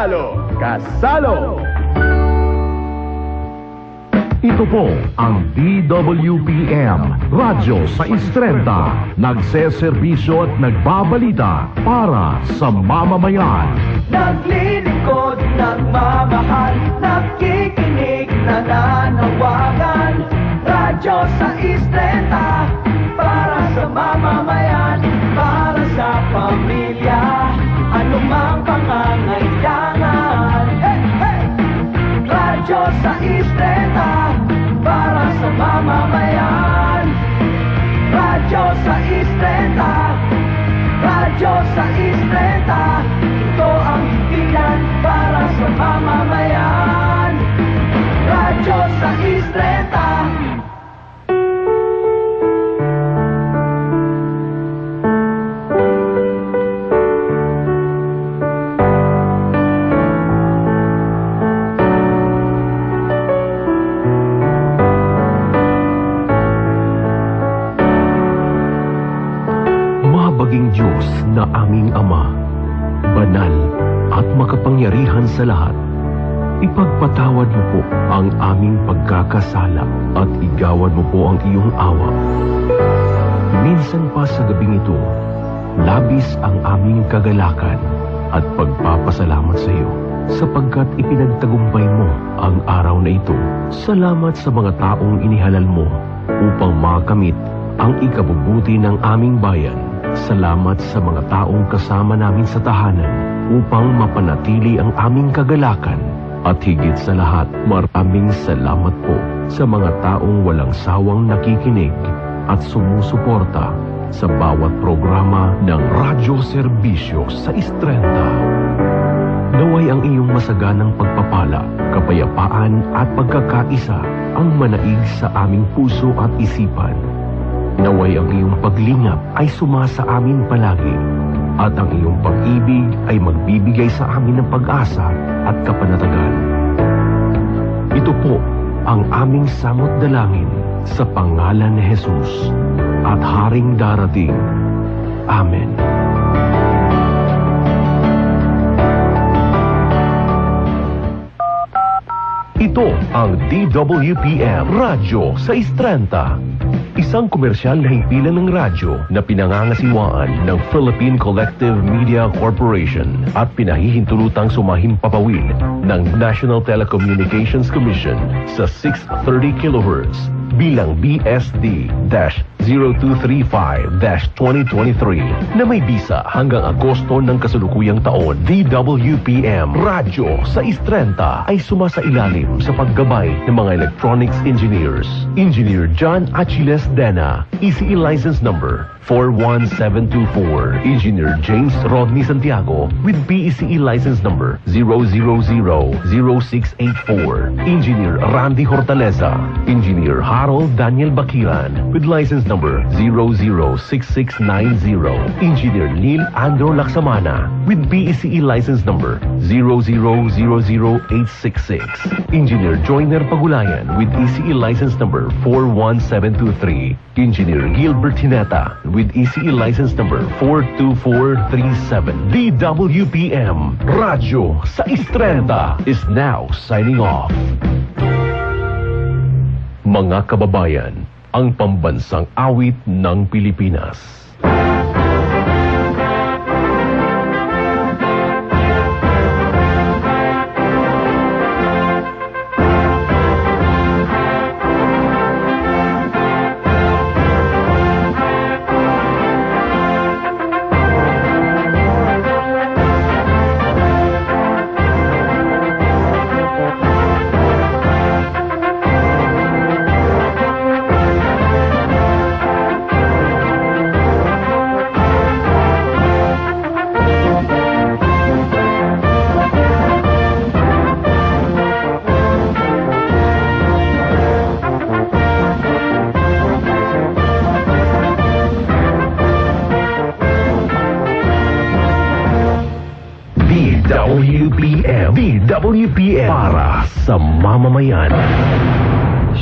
Kasalo! Kasalo! Ito po ang DWPM Radyo sa Istrenta, nagseserbisyo at nagbabalita para sa mamamayan. Naglilingkod, nagmamahal, nakikinig, nananawagan. Radyo sa Istrenta, para sa mamamayan, para sa pamilya, anumang pangangailangan. Hey, hey! Radyo sa Istrenta, para sa mamamayan. Radyo sa Istrenta, radyo sa Istrenta, ito ang himpilan para sa mamamayan. Radyo sa Istrenta. Mahabaging Diyos na aming Ama, banal at makapangyarihan sa lahat, ipagpatawad mo po ang aming pagkakasala at igawad mo po ang iyong awa. Minsan pa sa gabing ito, labis ang aming kagalakan at pagpapasalamat sa iyo sapagkat ipinagtagumpay mo ang araw na ito. Salamat sa mga taong inihalal mo upang makamit ang ikabubuti ng aming bayan. Salamat sa mga taong kasama namin sa tahanan upang mapanatili ang aming kagalakan. At higit sa lahat, maraming salamat po sa mga taong walang sawang nakikinig at sumusuporta sa bawat programa ng radyo serbisyo sa Istrenta. Naway ang iyong masaganang pagpapala, kapayapaan at pagkakaisa ang manaig sa aming puso at isipan. Naway ang iyong paglingap ay sumasa amin palagi at ang iyong pag-ibig ay magbibigay sa amin ng pag-asa at kapanatagan. Ito po ang aming samot dalangin sa pangalan ni Jesus at Haring darating. Amen. Ito ang DWPM Radyo sa Istrenta. Isang komersyal na himpilan ng radyo na pinangangasiwaan ng Philippine Collective Media Corporation at pinahihintulutang sumahimpapawid ng National Telecommunications Commission sa 630 kHz bilang BSD-0235-2023 na may bisa hanggang Agosto ng kasalukuyang taon. DWPM Radyo sa Istrenta ay sumasailalim sa paggabay ng mga electronics engineers. Engineer John Achilles Dena, ECE license number 41724. Engineer James Rodney Santiago with PECE license number 0000684. Engineer Randy Hortaleza. Engineer Harold Daniel Bakiran with license number 006690. Engineer Neil Andro Laksamana with PECE license number 0000866. Engineer Joyner Pagulayan with ECE license number 41723. Engineer Gilbert Hineta with ECE license number 42437. DWPM Radyo sa Istrenta is now signing off. Mga kababayan, ang pambansang awit ng Pilipinas. DWPM para sa mamamayan.